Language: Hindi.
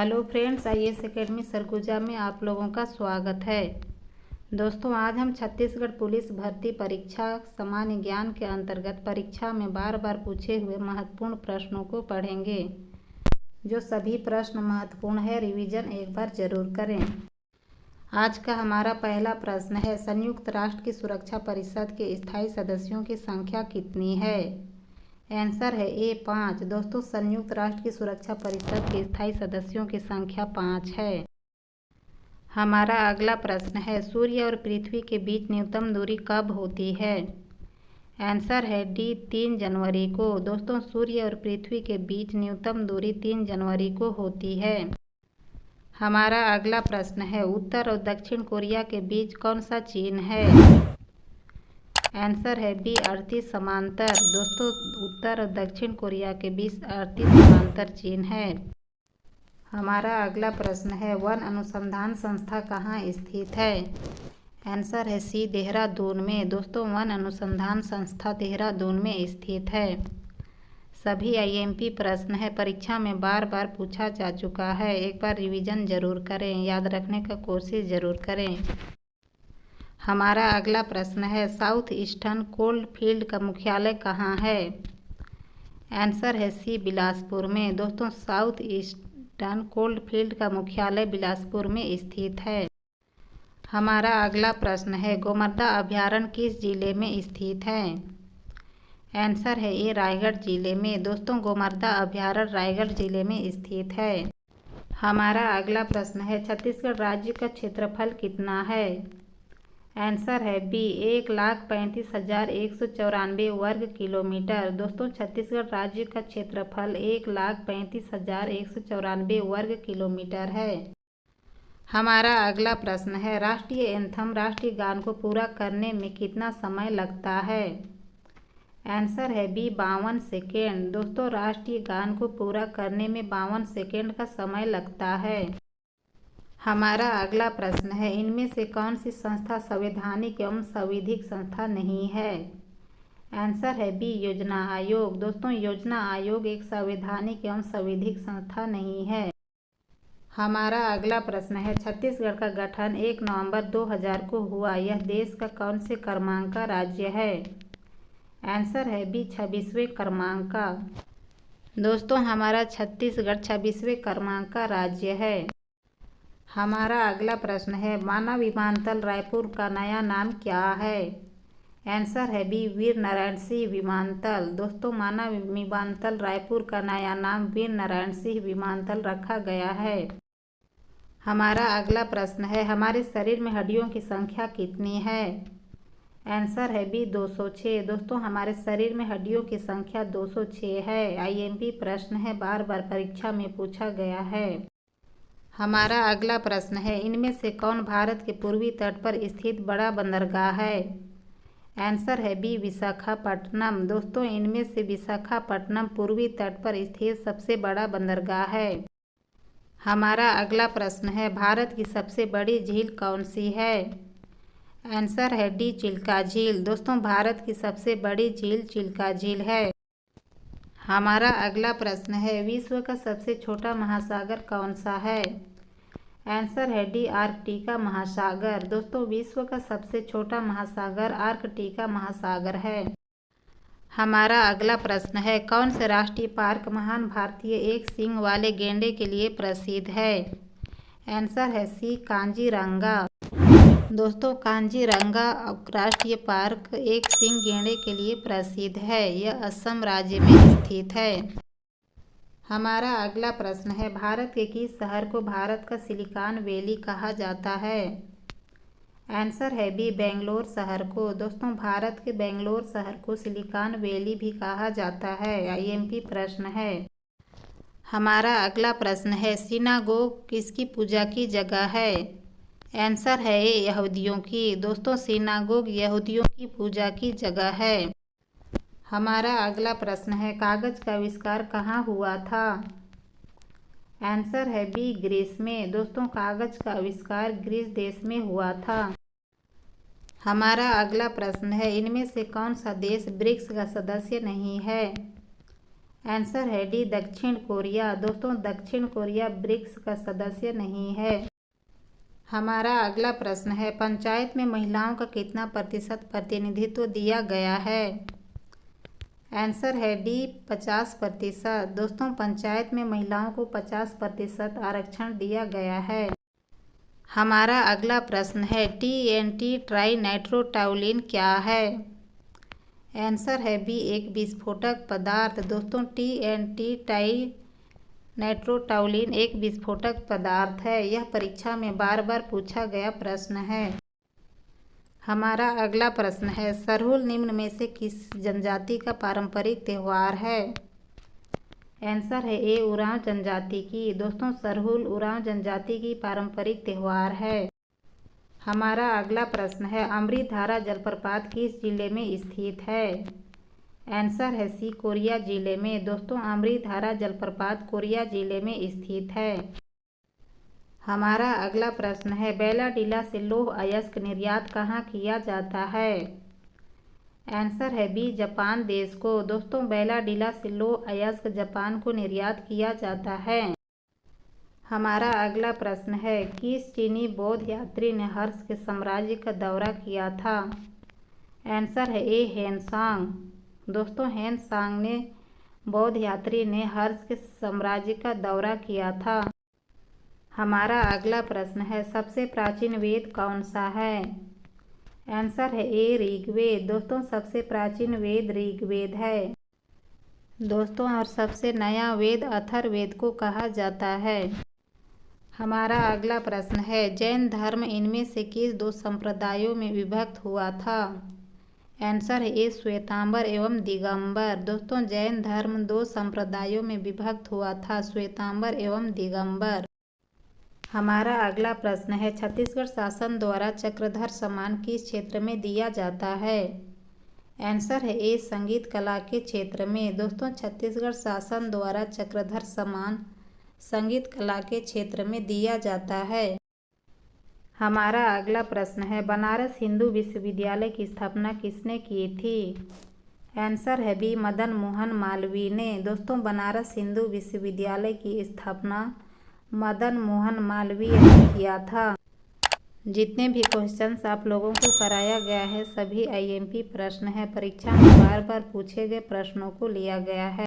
Hello friends, IAS academy Surguja में आप लोगों का स्वागत है। दोस्तों, आज हम छत्तीसगढ़ पुलिस भर्ती परीक्षा सामान्य ज्ञान के अंतर्गत परीक्षा में बार बार पूछे हुए महत्वपूर्ण प्रश्नों को पढ़ेंगे। जो सभी प्रश्न महत्वपूर्ण है, रिवीजन एक बार जरूर करें। आज का हमारा पहला प्रश्न है, संयुक्त राष्ट्र की सुरक्षा परिषद के स्थायी सदस्यों की संख्या कितनी है? आंसर है ए 5। दोस्तों, संयुक्त राष्ट्र की सुरक्षा परिषद के स्थायी सदस्यों की संख्या 5 है। हमारा अगला प्रश्न है, सूर्य और पृथ्वी के बीच न्यूनतम दूरी कब होती है? आंसर है डी 3 जनवरी को। दोस्तों, सूर्य और पृथ्वी के बीच न्यूनतम दूरी 3 जनवरी को होती है। हमारा अगला प्रश्न है, उत्तर और दक्षिण कोरिया के बीच कौन सा चिन्ह है? आंसर है बी 38 समांतर। दोस्तों, उत्तर और दक्षिण कोरिया के बीच 38 समांतर चिन्ह है। हमारा अगला प्रश्न है, वन अनुसंधान संस्था कहाँ स्थित है? आंसर है सी देहरादून में। दोस्तों, वन अनुसंधान संस्था देहरादून में स्थित है। सभी आईएमपी प्रश्न है, परीक्षा में बार बार पूछा जा चुका है। एक बार रिवीजन जरूर करें, याद रखने का कोशिश जरूर करें। हमारा अगला प्रश्न है, साउथ ईस्टर्न कोल फील्ड का मुख्यालय कहाँ है? आंसर है सी बिलासपुर में। दोस्तों, साउथ ईस्टर्न कोल फील्ड का मुख्यालय बिलासपुर में स्थित है। हमारा अगला प्रश्न है, गोमर्दा अभयारण्य किस जिले में स्थित है? आंसर है ए रायगढ़ जिले में। दोस्तों, गोमर्दा अभयारण्य रायगढ़ जिले में स्थित है। हमारा अगला प्रश्न है, छत्तीसगढ़ राज्य का क्षेत्रफल कितना है? आंसर है बी 1,35,194 वर्ग किलोमीटर। दोस्तों, छत्तीसगढ़ राज्य का क्षेत्रफल 1,35,194 वर्ग किलोमीटर है। हमारा अगला प्रश्न है, राष्ट्रीय एंथम राष्ट्रीय गान को पूरा करने में कितना समय लगता है? आंसर है बी 52 सेकेंड। दोस्तों, राष्ट्रीय गान को पूरा करने में 52 सेकेंड का समय लगता है। हमारा अगला प्रश्न है, इनमें से कौन सी संस्था संवैधानिक एवं संविधिक संस्था नहीं है? आंसर है बी योजना आयोग। दोस्तों, योजना आयोग एक संवैधानिक एवं संविधिक संस्था नहीं है। हमारा अगला प्रश्न है, छत्तीसगढ़ का गठन 1 नवंबर 2000 को हुआ। यह देश का कौन से क्रमांक का राज्य है? आंसर है बी 26वें क्रमांक का। दोस्तों, हमारा छत्तीसगढ़ 26वें क्रमांक का राज्य है। हमारा अगला प्रश्न है, माना विमानतल रायपुर का नया नाम क्या है? आंसर है बी वीर नारायण सिंह विमानतल। दोस्तों, माना विमानतल रायपुर का नया नाम वीर नारायण सिंह विमानतल रखा गया है। हमारा अगला प्रश्न है, हमारे शरीर में हड्डियों की संख्या कितनी है? आंसर है बी 206। दोस्तों, हमारे शरीर में हड्डियों की संख्या 206 है। आईएमपी प्रश्न है, बार बार परीक्षा में पूछा गया है। हमारा अगला प्रश्न है, इनमें से कौन भारत के पूर्वी तट पर स्थित बड़ा बंदरगाह है? आंसर है बी विशाखापट्टनम। दोस्तों, इनमें से विशाखापट्टनम पूर्वी तट पर स्थित सबसे बड़ा बंदरगाह है। हमारा अगला प्रश्न है, भारत की सबसे बड़ी झील कौन सी है? आंसर है डी चिल्का झील। दोस्तों, भारत की सबसे बड़ी झील चिल्का झील है। हमारा अगला प्रश्न है, विश्व का सबसे छोटा महासागर कौन सा है? आंसर है डी आर्कटिका महासागर। दोस्तों, विश्व का सबसे छोटा महासागर आर्कटिका महासागर है। हमारा अगला प्रश्न है, कौन से राष्ट्रीय पार्क महान भारतीय एक सींग वाले गैंडे के लिए प्रसिद्ध है? आंसर है सी कांजीरंगा। दोस्तों, कांजीरंगा राष्ट्रीय पार्क एक सींग गैंडे के लिए प्रसिद्ध है। यह असम राज्य में स्थित है। हमारा अगला प्रश्न है, भारत के किस शहर को भारत का सिलिकॉन वैली कहा जाता है? आंसर है बी बेंगलोर शहर को। दोस्तों, भारत के बेंगलोर शहर को सिलिकॉन वैली भी कहा जाता है। आईएमपी प्रश्न है। हमारा अगला प्रश्न है, सिनागोग किसकी पूजा की जगह है? आंसर है ए यहूदियों की। दोस्तों, सिनागोग यहूदियों की पूजा की जगह है। हमारा अगला प्रश्न है, कागज का आविष्कार कहाँ हुआ था? आंसर है बी ग्रीस में। दोस्तों, कागज का आविष्कार ग्रीस देश में हुआ था। हमारा अगला प्रश्न है, इनमें से कौन सा देश ब्रिक्स का सदस्य नहीं है? आंसर है डी दक्षिण कोरिया। दोस्तों दक्षिण कोरिया ब्रिक्स का सदस्य नहीं है। हमारा अगला प्रश्न है पंचायत में महिलाओं का कितना प्रतिशत प्रतिनिधित्व दिया गया है। आंसर है डी 50%। दोस्तों पंचायत में महिलाओं को 50% आरक्षण दिया गया है। हमारा अगला प्रश्न है TNT ट्राई नाइट्रोटाउलिन क्या है। आंसर है बी एक विस्फोटक पदार्थ। दोस्तों TNT ट्राई नाइट्रोटाउलिन एक विस्फोटक पदार्थ है। यह परीक्षा में बार बार पूछा गया प्रश्न है। हमारा अगला प्रश्न है सरहुल निम्न में से किस जनजाति का पारंपरिक त्योहार है। आंसर है ए उरांव जनजाति की। दोस्तों सरहुल उरांव जनजाति की पारंपरिक त्योहार है। हमारा अगला प्रश्न है अमृतधारा जलप्रपात किस जिले में स्थित है। आंसर है सी कोरिया जिले में। दोस्तों अमृतधारा जलप्रपात कोरिया जिले में स्थित है। हमारा अगला प्रश्न है बैलाडीला से लौह अयस्क निर्यात कहाँ किया जाता है। आंसर है बी जापान देश को। दोस्तों बैलाडीला से लौह अयस्क जापान को निर्यात किया जाता है। हमारा अगला प्रश्न है किस चीनी बौद्ध यात्री ने हर्ष के साम्राज्य का दौरा किया था। आंसर है ए हेनसांग। दोस्तों हेनसांग ने बौद्ध यात्री ने हर्ष के साम्राज्य का दौरा किया था। हमारा अगला प्रश्न है सबसे प्राचीन वेद कौन सा है। आंसर है ए ऋग्वेद। दोस्तों सबसे प्राचीन वेद ऋग्वेद है। दोस्तों और सबसे नया वेद अथर्ववेद को कहा जाता है। हमारा अगला प्रश्न है जैन धर्म इनमें से किस दो संप्रदायों में विभक्त हुआ था। आंसर है ए श्वेतांबर एवं दिगंबर। दोस्तों जैन धर्म दो संप्रदायों में विभक्त हुआ था, श्वेतांबर एवं दिगंबर। हमारा अगला प्रश्न है छत्तीसगढ़ शासन द्वारा चक्रधर सम्मान किस क्षेत्र में दिया जाता है। आंसर है ए संगीत कला के क्षेत्र में। दोस्तों छत्तीसगढ़ शासन द्वारा चक्रधर सम्मान संगीत कला के क्षेत्र में दिया जाता है। हमारा अगला प्रश्न है बनारस हिंदू विश्वविद्यालय की स्थापना किसने की थी। आंसर है बी मदन मोहन मालवीय ने। दोस्तों बनारस हिंदू विश्वविद्यालय की स्थापना मदन मोहन मालवीय ने किया था। जितने भी क्वेश्चंस आप लोगों को कराया गया है सभी IMP प्रश्न है। परीक्षा में बार बार पूछे गए प्रश्नों को लिया गया है।